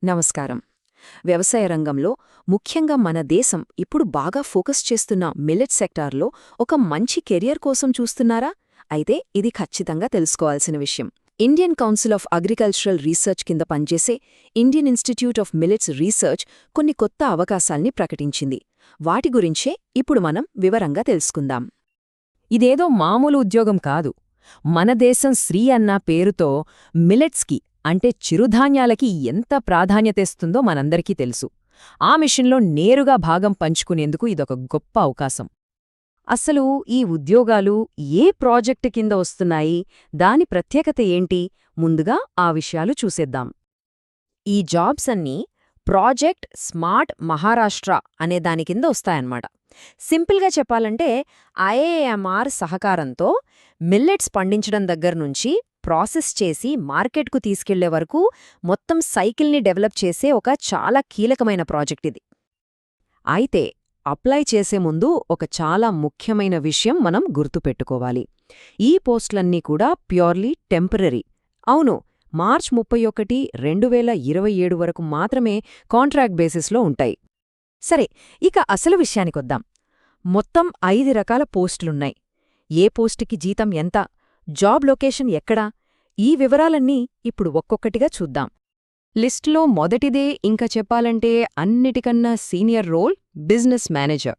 నమస్కారం. వ్యవసాయ రంగంలో ముఖ్యంగా మన దేశం ఇప్పుడు బాగా ఫోకస్ చేస్తున్న మిల్లెట్ సెక్టార్లో ఒక మంచి కెరియర్ కోసం చూస్తున్నారా? అయితే ఇది ఖచ్చితంగా తెలుసుకోవాల్సిన విషయం. Indian council of agricultural research కింద పనిచేసే Indian institute of millets research కొన్ని కొత్త అవకాశాల్ని ప్రకటించింది. వాటి గురించే ఇప్పుడు మనం వివరంగా తెలుసుకుందాం. ఇదేదో మామూలు ఉద్యోగం కాదు. మన దేశం శ్రీ అన్న పేరుతో మిల్లెట్స్కి అంటే చిరుధాన్యాలకి ఎంత ప్రాధాన్యతేస్తుందో మనందరికీ తెలుసు. ఆ మిషన్లో నేరుగా భాగం పంచుకునేందుకు ఇదొక గొప్ప అవకాశం. అసలు ఈ ఉద్యోగాలు ఏ ప్రాజెక్టు కింద వస్తున్నాయి, దాని ప్రత్యేకత ఏంటి? ముందుగా ఆ విషయాలు చూసేద్దాం. ఈ జాబ్స్ అన్నీ ప్రాజెక్ట్ స్మార్ట్ మహారాష్ట్ర అనే దాని కింద వస్తాయన్నమాట. సింపుల్గా చెప్పాలంటే ఐఏఎంఆర్ సహకారంతో మిల్లెట్స్ పండించడం దగ్గర్నుంచి ప్రాసెస్ చేసి మార్కెట్కు తీసుకెళ్లే వరకు మొత్తం సైకిల్ని డెవలప్ చేసే ఒక చాలా కీలకమైన ప్రాజెక్ట్ ఇది. అయితే అప్లై చేసే ముందు ఒక చాలా ముఖ్యమైన విషయం మనం గుర్తుపెట్టుకోవాలి. ఈ పోస్టులన్నీ కూడా ప్యూర్లీ టెంపరరీ. అవును, మార్చ్ 31, 2027 వరకు మాత్రమే కాంట్రాక్ట్ బేసిస్లో ఉంటాయి. సరే, ఇక అసలు విషయానికొద్దాం. మొత్తం 5 రకాల పోస్టులున్నాయి. ఏ పోస్టుకి జీతం ఎంత, జాబ్ లొకేషన్ ఎక్కడా, ఈ వివరాలన్నీ ఇప్పుడు ఒక్కొక్కటిగా చూద్దాం. లిస్టులో మొదటిదే ఇంకా చెప్పాలంటే అన్నిటికన్నా సీనియర్ రోల్ బిజినెస్ మేనేజర్.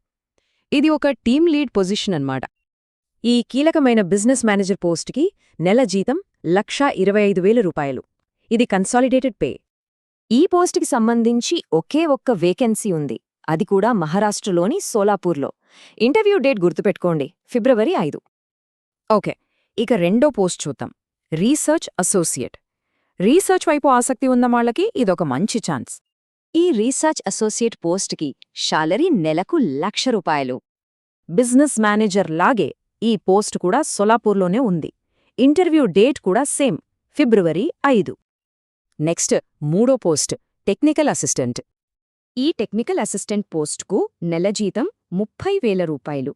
ఇది ఒక టీమ్ లీడ్ పొజిషన్ అన్నమాట. ఈ కీలకమైన బిజినెస్ మేనేజర్ పోస్టుకి నెల జీతం ₹125,000. ఇది కన్సాలిడేటెడ్ పే. ఈ పోస్టుకి సంబంధించి ఒకే ఒక్క వేకెన్సీ ఉంది, అది కూడా మహారాష్ట్రలోని సోలాపూర్లో. ఇంటర్వ్యూ డేట్ గుర్తుపెట్టుకోండి, ఫిబ్రవరి 5. ఓకే, ఇక రెండో పోస్ట్ చూద్దాం. Research associate. రీసెర్చ్ వైపు ఆసక్తి ఉన్న వాళ్లకి ఇదొక మంచి ఛాన్స్. ఈ రీసెర్చ్ అసోసియేట్ పోస్టుకి శాలరీ నెలకు ₹1,00,000. బిజినెస్ మేనేజర్ లాగే ఈ పోస్టు కూడా సోలాపూర్లోనే ఉంది. ఇంటర్వ్యూ డేట్ కూడా సేమ్, ఫిబ్రవరి 5. నెక్స్ట్ మూడో పోస్ట్ టెక్నికల్ అసిస్టెంట్. ఈ టెక్నికల్ అసిస్టెంట్ పోస్టుకు నెల జీతం ₹30,000.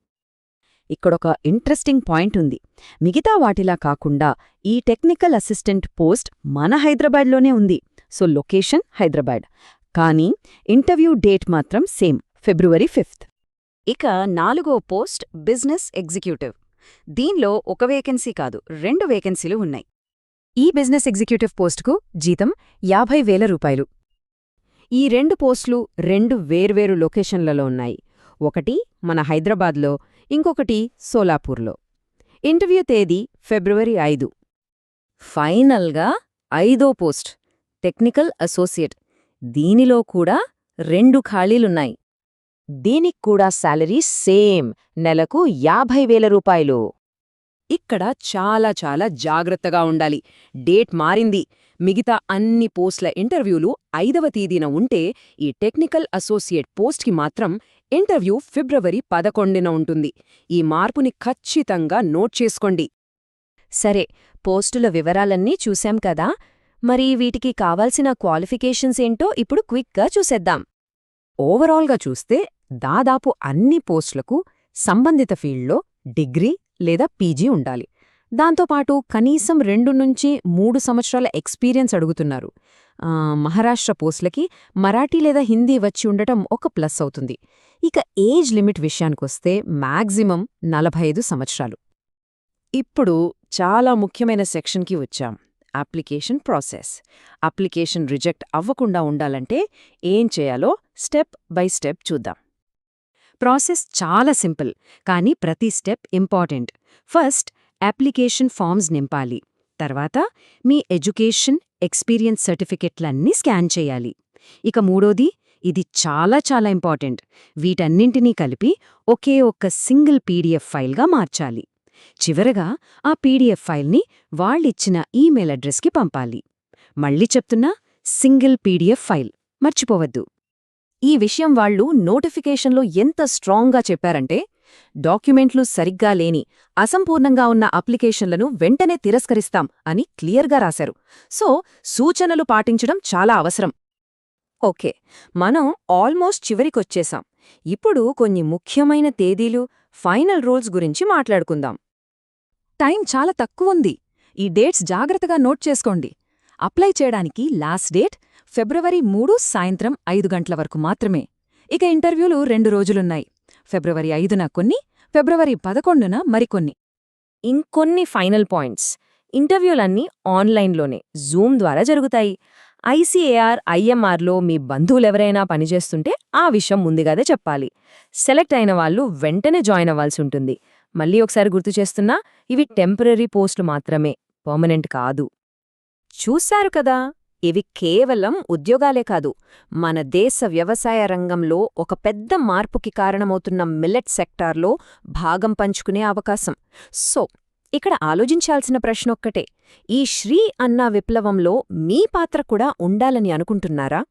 ఇక్కడొక ఇంట్రెస్టింగ్ పాయింట్ ఉంది. మిగతా వాటిలా కాకుండా ఈ టెక్నికల్ అసిస్టెంట్ పోస్ట్ మన హైదరాబాద్లోనే ఉంది. సో లొకేషన్ హైదరాబాద్, కానీ ఇంటర్వ్యూ డేట్ మాత్రం సేమ్, ఫిబ్రవరి 5. ఇక నాలుగో పోస్ట్ బిజినెస్ ఎగ్జిక్యూటివ్. దీనిలో ఒక వేకెన్సీ కాదు, 2 వేకెన్సీలు ఉన్నాయి. ఈ బిజినెస్ ఎగ్జిక్యూటివ్ పోస్టుకు జీతం ₹50,000. ఈ 2 పోస్టులు 2 వేర్వేరు లొకేషన్లలో ఉన్నాయి. ఒకటి మన హైదరాబాద్లో, ఇంకొకటి సోలాపూర్లో. ఇంటర్వ్యూ తేదీ ఫిబ్రవరి 5. ఫైనల్గా 5వ పోస్ట్ టెక్నికల్ అసోసియేట్. దీనిలో కూడా 2 ఖాళీలున్నాయి. దీనికి కూడా శాలరీ సేమ్, నెలకు ₹50,000. ఇక్కడ చాలా చాలా జాగ్రత్తగా ఉండాలి. డేట్ మారింది. మిగతా అన్ని పోస్టుల ఇంటర్వ్యూలు 5వ తేదీన ఉంటే ఈ టెక్నికల్ అసోసియేట్ పోస్ట్కి మాత్రం ఇంటర్వ్యూ ఫిబ్రవరి 11న ఉంటుంది. ఈ మార్పుని ఖచ్చితంగా నోట్ చేసుకోండి. సరే, పోస్టుల వివరాలన్నీ చూశాం కదా, మరి వీటికి కావాల్సిన క్వాలిఫికేషన్స్ ఏంటో ఇప్పుడు క్విక్గా చూసేద్దాం. ఓవరాల్గా చూస్తే దాదాపు అన్ని పోస్టులకు సంబంధిత ఫీల్డ్లో డిగ్రీ లేదా పీజీ ఉండాలి. దాంతోపాటు కనీసం 2 నుంచి 3 సంవత్సరాల ఎక్స్పీరియన్స్ అడుగుతున్నారు. మహారాష్ట్ర పోస్టులకి మరాఠీ లేదా హిందీ వచ్చి ఉండటం ఒక ప్లస్ అవుతుంది. ఇక ఏజ్ లిమిట్ విషయానికొస్తే మ్యాక్సిమం 45 సంవత్సరాలు. ఇప్పుడు చాలా ముఖ్యమైన సెక్షన్కి వచ్చాం, అప్లికేషన్ ప్రాసెస్. అప్లికేషన్ రిజెక్ట్ అవ్వకుండా ఉండాలంటే ఏం చేయాలో స్టెప్ బై స్టెప్ చూద్దాం. ప్రాసెస్ చాలా సింపుల్, కానీ ప్రతి step important. First application forms నింపాలి. తర్వాత మీ ఎడ్యుకేషన్, ఎక్స్పీరియన్స్ సర్టిఫికెట్లన్నీ స్కాన్ చేయాలి. ఇక మూడోది, ఇది చాలా చాలా ఇంపార్టెంట్, వీటన్నింటినీ కలిపి ఒకే ఒక్క సింగిల్ పీడీఎఫ్ ఫైల్గా మార్చాలి. చివరగా ఆ పీడీఎఫ్ ఫైల్ని వాళ్ళిచ్చిన ఈమెయిల్ అడ్రస్కి పంపాలి. మళ్ళీ చెప్తున్నా, సింగిల్ పీడీఎఫ్ ఫైల్, మర్చిపోవద్దు. ఈ విషయం వాళ్ళు నోటిఫికేషన్లో ఎంత స్ట్రాంగ్గా చెప్పారంటే, డాక్యుమెంట్లు సరిగ్గా లేని, అసంపూర్ణంగా ఉన్న అప్లికేషన్లను వెంటనే తిరస్కరిస్తాం అని క్లియర్గా రాశారు. సో సూచనలు పాటించడం చాలా అవసరం. ఓకే, మనం ఆల్మోస్ట్ చివరికొచ్చేశాం. ఇప్పుడు కొన్ని ముఖ్యమైన తేదీలు, ఫైనల్ రూల్స్ గురించి మాట్లాడుకుందాం. టైం చాలా తక్కువుంది. ఈ డేట్స్ జాగ్రత్తగా నోట్ చేసుకోండి. అప్లై చేయడానికి లాస్ట్ డేట్ ఫిబ్రవరి 3 సాయంత్రం 5 గంటల వరకు మాత్రమే. ఇక ఇంటర్వ్యూలు 2 రోజులున్నాయి. ఫిబ్రవరి 5న కొన్ని, ఫిబ్రవరి 11న మరికొన్ని. ఇంకొన్ని ఫైనల్ పాయింట్స్. ఇంటర్వ్యూలన్నీ ఆన్లైన్లోనే, జూమ్ ద్వారా జరుగుతాయి. ఐసీఏఆర్, ఐఎంఆర్లో మీ బంధువులెవరైనా పనిచేస్తుంటే ఆ విషయం ముందుగానే చెప్పాలి. సెలెక్ట్ అయిన వాళ్ళు వెంటనే జాయిన్ అవ్వాల్సి ఉంటుంది. మళ్ళీ ఒకసారి గుర్తు చేస్తున్నా, ఇవి టెంపరరీ పోస్టులు మాత్రమే, పర్మనెంట్ కాదు. చూశారు కదా, ఇవి కేవలం ఉద్యోగాలే కాదు, మన దేశ వ్యవసాయ రంగంలో ఒక పెద్ద మార్పుకి కారణమవుతున్న మిల్లెట్ సెక్టార్లో భాగం పంచుకునే అవకాశం. సో ఇక్కడ ఆలోచించాల్సిన ప్రశ్నొక్కటే, ఈ శ్రీ అన్న విప్లవంలో మీ పాత్ర కూడా ఉండాలని అనుకుంటున్నారా?